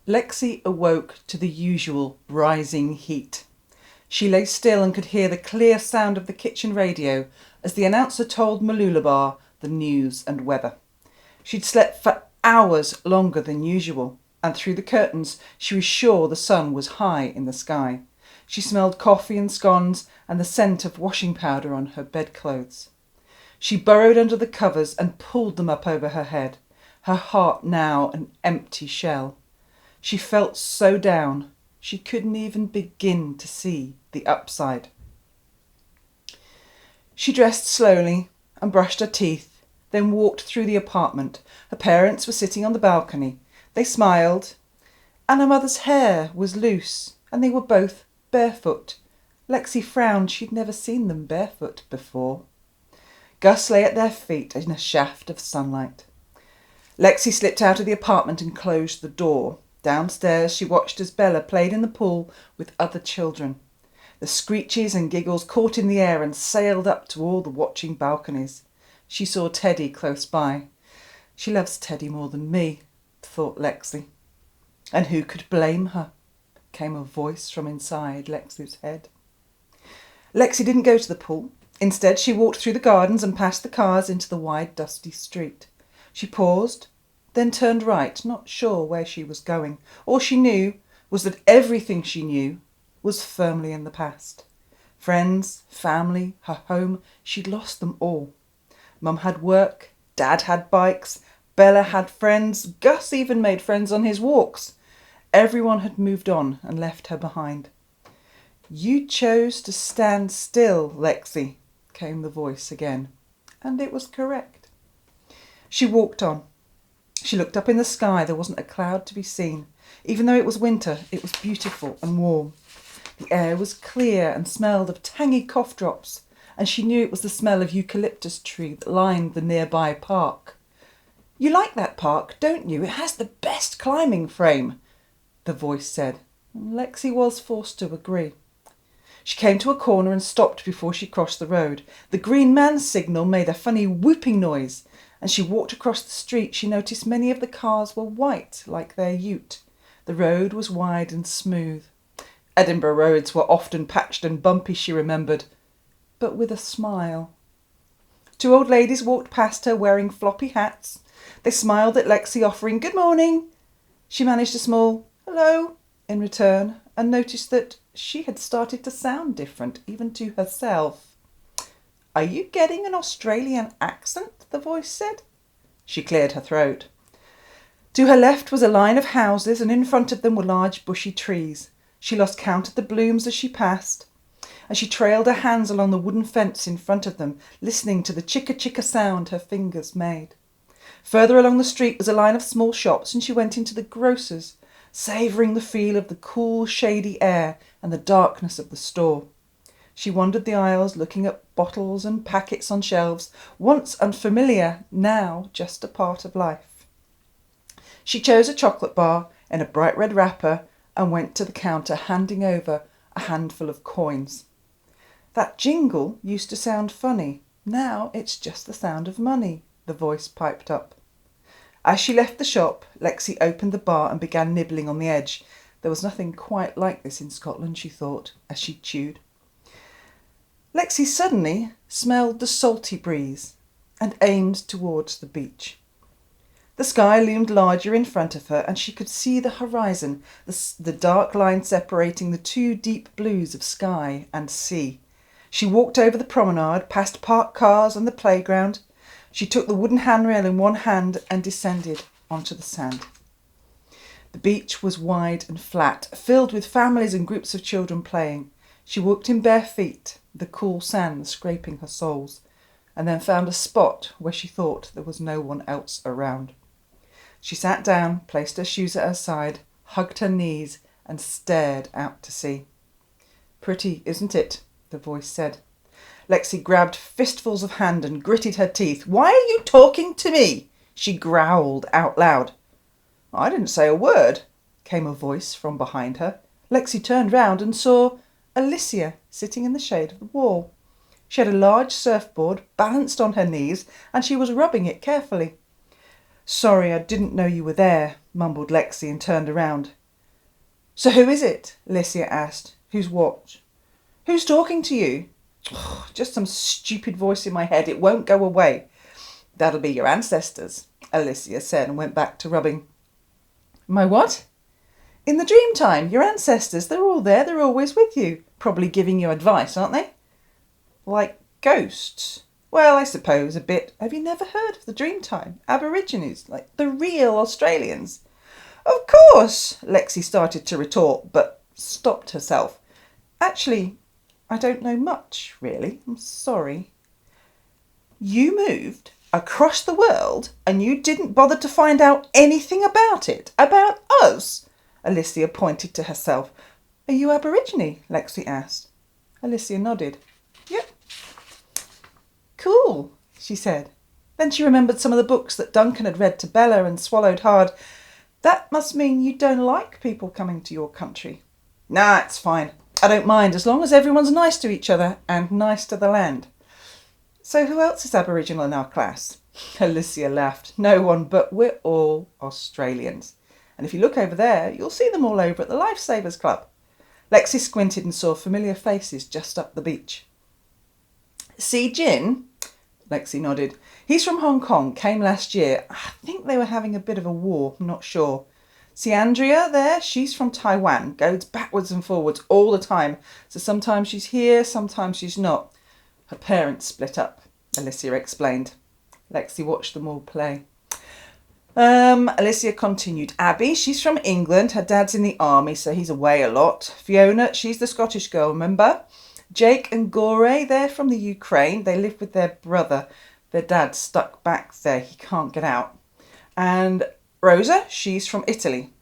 Lexi awoke to the usual rising heat. She lay still and could hear the clear sound of the kitchen radio as the announcer told Malulabar the news and weather. She'd slept for hours longer than usual, and through the curtains she was sure the sun was high in the sky. She smelled coffee and scones and the scent of washing powder on her bedclothes. She burrowed under the covers and pulled them up over her head, her heart now an empty shell. She felt so down, she couldn't even begin to see the upside. She dressed slowly and brushed her teeth, then walked through the apartment. Her parents were sitting on the balcony. They smiled, and her mother's hair was loose, and they were both barefoot. Lexi frowned. She'd never seen them barefoot before. Gus lay at their feet in a shaft of sunlight. Lexi slipped out of the apartment and closed the door. Downstairs she watched as Bella played in the pool with other children. The screeches and giggles caught in the air and sailed up to all the watching balconies. She saw Teddy close by. She loves Teddy more than me, thought Lexi. And who could blame her? Came a voice from inside Lexi's head. Lexi didn't go to the pool. Instead, she walked through the gardens and past the cars into the wide, dusty street. She paused, then turned right, not sure where she was going. All she knew was that everything she knew was firmly in the past. Friends, family, her home, she'd lost them all. Mum had work, Dad had bikes, Bella had friends, Gus even made friends on his walks. Everyone had moved on and left her behind. You chose to stand still, Lexi, came the voice again, and it was correct. She walked on. She looked up in the sky. There wasn't a cloud to be seen. Even though it was winter, it was beautiful and warm. The air was clear and smelled of tangy cough drops, and she knew it was the smell of eucalyptus tree that lined the nearby park. You like that park, don't you? It has the best climbing frame, the voice said, and Lexi was forced to agree. She came to a corner and stopped before she crossed the road. The green man signal made a funny whooping noise. As she walked across the street, she noticed many of the cars were white, like their ute. The road was wide and smooth. Edinburgh roads were often patched and bumpy, she remembered, but with a smile. Two old ladies walked past her wearing floppy hats. They smiled at Lexi, offering good morning. She managed a small hello in return and noticed that she had started to sound different, even to herself. Are you getting an Australian accent? The voice said. She cleared her throat. To her left was a line of houses, and in front of them were large bushy trees. She lost count of the blooms as she passed, and she trailed her hands along the wooden fence in front of them, listening to the chicka-chicka sound her fingers made. Further along the street was a line of small shops, and she went into the grocer's, savouring the feel of the cool, shady air and the darkness of the store. She wandered the aisles, looking at bottles and packets on shelves, once unfamiliar, now just a part of life. She chose a chocolate bar in a bright red wrapper and went to the counter, handing over a handful of coins. That jingle used to sound funny. Now it's just the sound of money, the voice piped up. As she left the shop, Lexi opened the bar and began nibbling on the edge. There was nothing quite like this in Scotland, she thought, as she chewed. Lexi suddenly smelled the salty breeze and aimed towards the beach. The sky loomed larger in front of her, and she could see the horizon, the dark line separating the two deep blues of sky and sea. She walked over the promenade, past parked cars and the playground. She took the wooden handrail in one hand and descended onto the sand. The beach was wide and flat, filled with families and groups of children playing. She walked in bare feet, the cool sand scraping her soles, and then found a spot where she thought there was no one else around. She sat down, placed her shoes at her side, hugged her knees, and stared out to sea. Pretty, isn't it? The voice said. Lexi grabbed fistfuls of hand and gritted her teeth. Why are you talking to me? She growled out loud. I didn't say a word, came a voice from behind her. Lexi turned round and saw Alicia sitting in the shade of the wall. She had a large surfboard balanced on her knees, and she was rubbing it carefully. Sorry, I didn't know you were there, mumbled Lexi and turned around. So who is it? Alicia asked. Who's what? Who's talking to you? Just some stupid voice in my head. It won't go away. That'll be your ancestors, Alicia said and went back to rubbing. My what? In the dream time, your ancestors, they're all there. They're always with you. Probably giving you advice, aren't they? Like ghosts? Well, I suppose a bit. Have you never heard of the Dreamtime? Aborigines, like the real Australians. Of course, Lexi started to retort, but stopped herself. Actually, I don't know much, really. I'm sorry. You moved across the world and you didn't bother to find out anything about it? About us? Alicia pointed to herself. Are you Aborigine? Lexi asked. Alicia nodded. Yep. Cool, she said. Then she remembered some of the books that Duncan had read to Bella and swallowed hard. That must mean you don't like people coming to your country. Nah, it's fine. I don't mind as long as everyone's nice to each other and nice to the land. So who else is Aboriginal in our class? Alicia laughed. No one, but we're all Australians. And if you look over there, you'll see them all over at the Lifesavers Club. Lexi squinted and saw familiar faces just up the beach. See Jin? Lexi nodded. He's from Hong Kong, came last year. I think they were having a bit of a war, I'm not sure. See Andrea there? She's from Taiwan, goes backwards and forwards all the time. So sometimes she's here, sometimes she's not. Her parents split up, Alicia explained. Lexi watched them all play. Alicia continued. Abby, she's from England. Her dad's in the army, so he's away a lot. Fiona, she's the Scottish girl, remember? Jake and Gore, they're from the Ukraine. They live with their brother. Their dad's stuck back there. He can't get out. And Rosa, she's from Italy.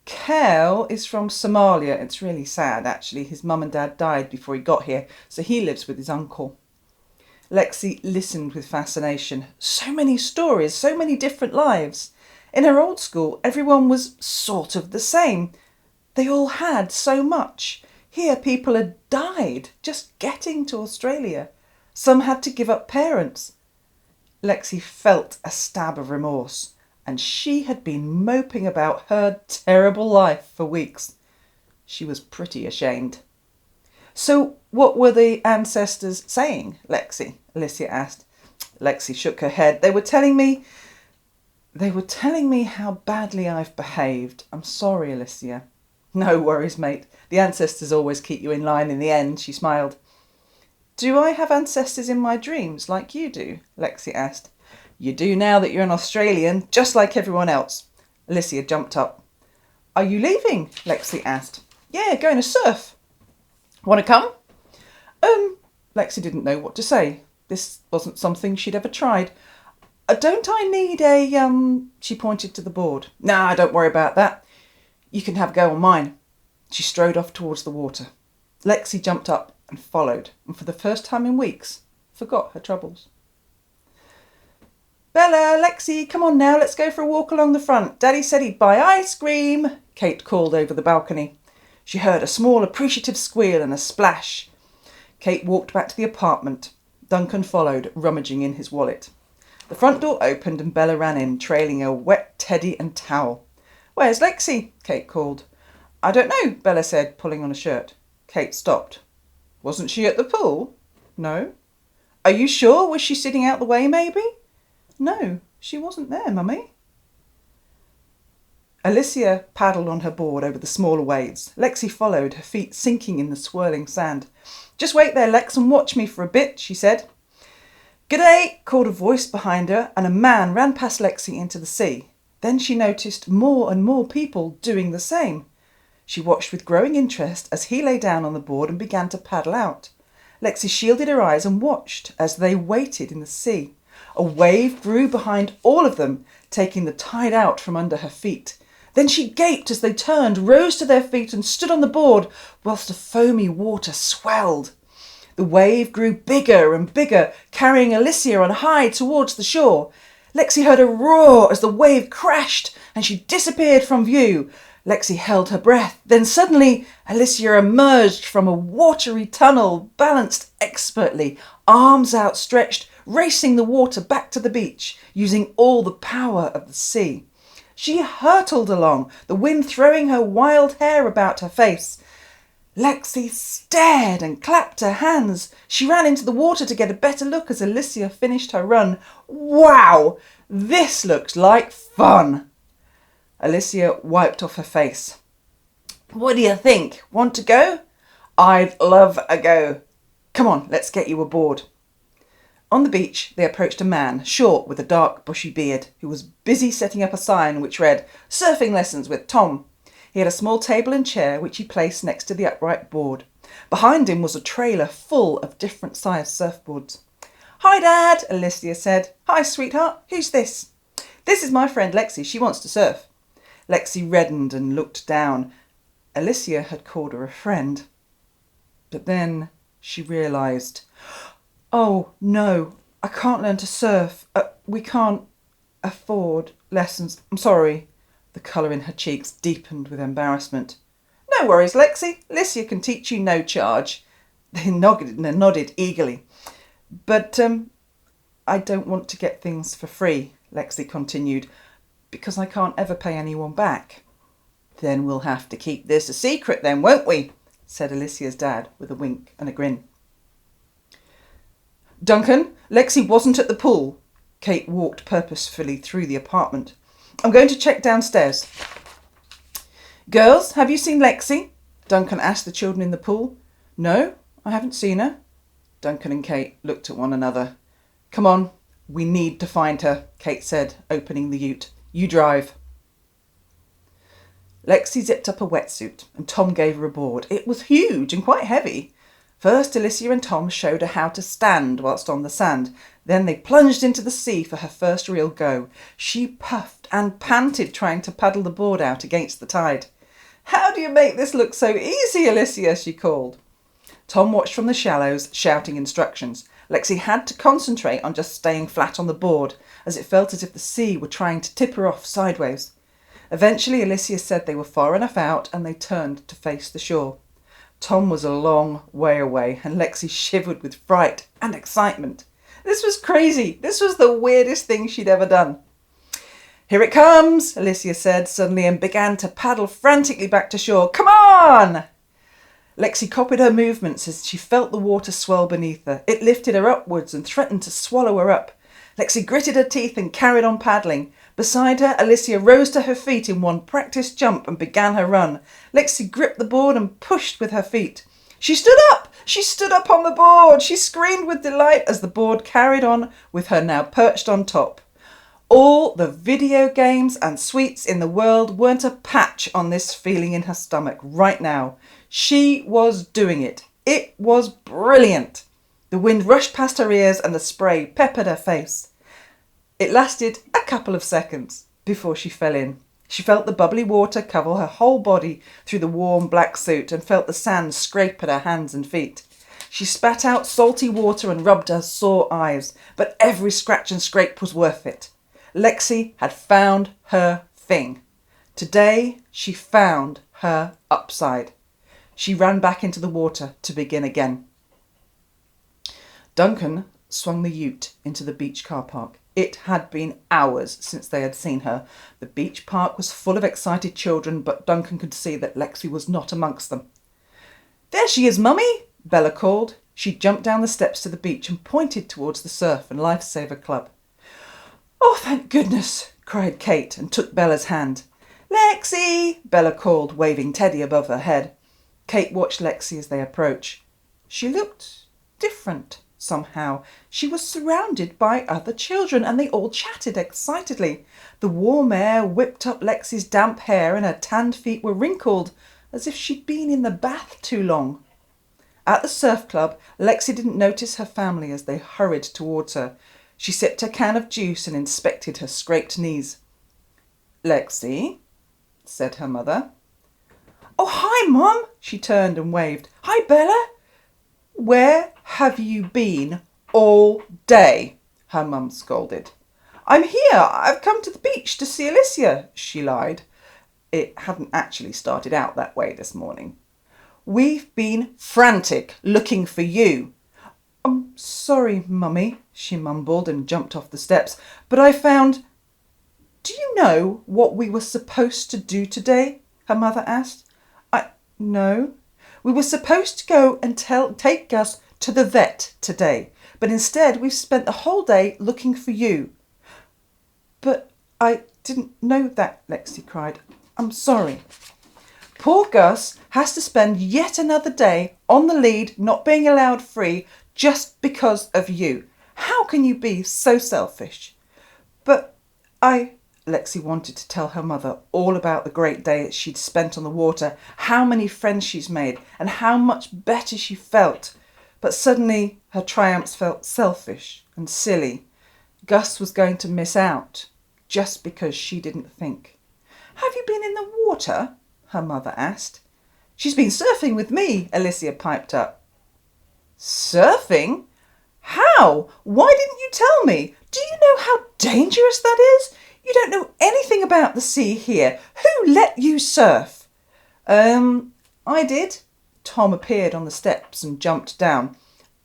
Kel is from Somalia. It's really sad, actually. His mum and dad died before he got here, so he lives with his uncle. Lexi listened with fascination. So many stories, so many different lives. In her old school, everyone was sort of the same. They all had so much. Here, people had died just getting to Australia. Some had to give up parents. Lexi felt a stab of remorse, and she had been moping about her terrible life for weeks. She was pretty ashamed. So what were the ancestors saying, Lexi? Alicia asked. Lexi shook her head. They were telling me how badly I've behaved. I'm sorry, Alicia. No worries, mate. The ancestors always keep you in line in the end, she smiled. Do I have ancestors in my dreams like you do? Lexi asked. You do now that you're an Australian, just like everyone else. Alicia jumped up. Are you leaving? Lexi asked. Yeah, going to surf. Want to come? Lexi didn't know what to say. This wasn't something she'd ever tried. Don't I need a, She pointed to the board. Nah, don't worry about that. You can have a go on mine. She strode off towards the water. Lexi jumped up and followed, and for the first time in weeks, forgot her troubles. Bella, Lexi, come on now, let's go for a walk along the front. Daddy said he'd buy ice cream, Kate called over the balcony. She heard a small, appreciative squeal and a splash. Kate walked back to the apartment. Duncan followed, rummaging in his wallet. The front door opened and Bella ran in, trailing a wet teddy and towel. Where's Lexi? Kate called. I don't know, Bella said, pulling on a shirt. Kate stopped. Wasn't she at the pool? No. Are you sure? Was she sitting out the way, maybe? No, she wasn't there, Mummy. Alicia paddled on her board over the smaller waves. Lexi followed, her feet sinking in the swirling sand. Just wait there, Lex, and watch me for a bit, she said. G'day, called a voice behind her, and a man ran past Lexi into the sea. Then she noticed more and more people doing the same. She watched with growing interest as he lay down on the board and began to paddle out. Lexi shielded her eyes and watched as they waited in the sea. A wave grew behind all of them, taking the tide out from under her feet. Then she gaped as they turned, rose to their feet and stood on the board, whilst the foamy water swelled. The wave grew bigger and bigger, carrying Alicia on high towards the shore. Lexi heard a roar as the wave crashed and she disappeared from view. Lexi held her breath. Then suddenly Alicia emerged from a watery tunnel, balanced expertly, arms outstretched, racing the water back to the beach, using all the power of the sea. She hurtled along, the wind throwing her wild hair about her face. Lexi stared and clapped her hands. She ran into the water to get a better look as Alicia finished her run. Wow, this looks like fun. Alicia wiped off her face. What do you think? Want to go? I'd love a go. Come on, let's get you aboard. On the beach, they approached a man, short with a dark bushy beard, who was busy setting up a sign which read, "Surfing lessons with Tom." He had a small table and chair which he placed next to the upright board. Behind him was a trailer full of different sized surfboards. "Hi, Dad," Alicia said. "Hi, sweetheart. Who's this?" "This is my friend Lexi. She wants to surf." Lexi reddened and looked down. Alicia had called her a friend. But then she realised, "Oh, no, I can't learn to surf. We can't afford lessons. I'm sorry." The colour in her cheeks deepened with embarrassment. "No worries, Lexi. Alicia can teach you no charge." They nodded eagerly. "But I don't want to get things for free," Lexi continued, "because I can't ever pay anyone back." "Then we'll have to keep this a secret then, won't we?" said Alicia's dad with a wink and a grin. "Duncan, Lexi wasn't at the pool." Kate walked purposefully through the apartment. "I'm going to check downstairs." "Girls, have you seen Lexi?" Duncan asked the children in the pool. "No, I haven't seen her." Duncan and Kate looked at one another. "Come on, we need to find her," Kate said, opening the ute. "You drive." Lexi zipped up a wetsuit and Tom gave her a board. It was huge and quite heavy. First, Alicia and Tom showed her how to stand whilst on the sand. Then they plunged into the sea for her first real go. She puffed and panted trying to paddle the board out against the tide. "How do you make this look so easy, Alicia?" she called. Tom watched from the shallows, shouting instructions. Lexi had to concentrate on just staying flat on the board, as it felt as if the sea were trying to tip her off sideways. Eventually, Alicia said they were far enough out and they turned to face the shore. Tom was a long way away and Lexi shivered with fright and excitement. This was crazy. This was the weirdest thing she'd ever done. "Here it comes," Alicia said suddenly and began to paddle frantically back to shore. "Come on!" Lexi copied her movements as she felt the water swell beneath her. It lifted her upwards and threatened to swallow her up. Lexi gritted her teeth and carried on paddling. Beside her, Alicia rose to her feet in one practiced jump and began her run. Lexi gripped the board and pushed with her feet. She stood up! She stood up on the board! She screamed with delight as the board carried on with her now perched on top. All the video games and sweets in the world weren't a patch on this feeling in her stomach right now. She was doing it. It was brilliant. The wind rushed past her ears and the spray peppered her face. It lasted a couple of seconds before she fell in. She felt the bubbly water cover her whole body through the warm black suit and felt the sand scrape at her hands and feet. She spat out salty water and rubbed her sore eyes, but every scratch and scrape was worth it. Lexi had found her thing. Today she found her upside. She ran back into the water to begin again. Duncan swung the ute into the beach car park. It had been hours since they had seen her. The beach park was full of excited children, but Duncan could see that Lexi was not amongst them. "There she is, Mummy!" Bella called. She jumped down the steps to the beach and pointed towards the Surf and Lifesaver Club. "Oh, thank goodness!" cried Kate and took Bella's hand. "Lexi!" Bella called, waving Teddy above her head. Kate watched Lexi as they approached. She looked different. Somehow, she was surrounded by other children and they all chatted excitedly. The warm air whipped up Lexi's damp hair and her tanned feet were wrinkled as if she'd been in the bath too long. At the surf club, Lexi didn't notice her family as they hurried towards her. She sipped her can of juice and inspected her scraped knees. "Lexi," said her mother. "Oh, hi, Mum!" She turned and waved. "Hi, Bella!" "Where have you been all day?" her mum scolded. "I'm here. I've come to the beach to see Alicia," she lied. It hadn't actually started out that way this morning. "We've been frantic looking for you." "I'm sorry, Mummy," she mumbled and jumped off the steps, "but I found—" "Do you you know what we were supposed to do today? Her mother asked. No. We were supposed to go and take Gus to the vet today, but instead we've spent the whole day looking for you. But I didn't know that, Lexi cried. I'm sorry. Poor Gus has to spend yet another day on the lead, not being allowed free, just because of you. How can you be so selfish? But Lexi wanted to tell her mother all about the great day she'd spent on the water, how many friends she's made, and how much better she felt. But suddenly her triumphs felt selfish and silly. Gus was going to miss out just because she didn't think. Have you been in the water? Her mother asked. She's been surfing with me, Alicia piped up. Surfing? How? Why didn't you tell me? Do you know how dangerous that is? You don't know anything about the sea here. Who let you surf? I did. Tom appeared on the steps and jumped down.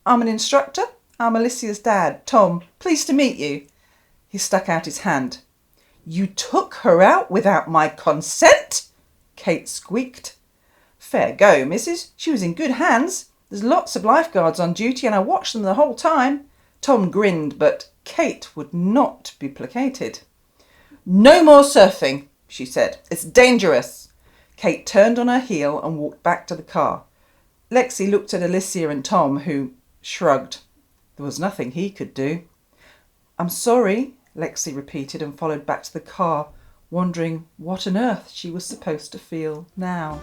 I'm an instructor. I'm Alicia's dad, Tom. Pleased to meet you. He stuck out his hand. You took her out without my consent? Kate squeaked. Fair go, missus. She was in good hands. There's lots of lifeguards on duty and I watched them the whole time. Tom grinned, but Kate would not be placated. No more surfing, she said. It's dangerous. Kate turned on her heel and walked back to the car. Lexi looked at Alicia and Tom, who shrugged. There was nothing he could do. I'm sorry, Lexi repeated and followed back to the car, wondering what on earth she was supposed to feel now.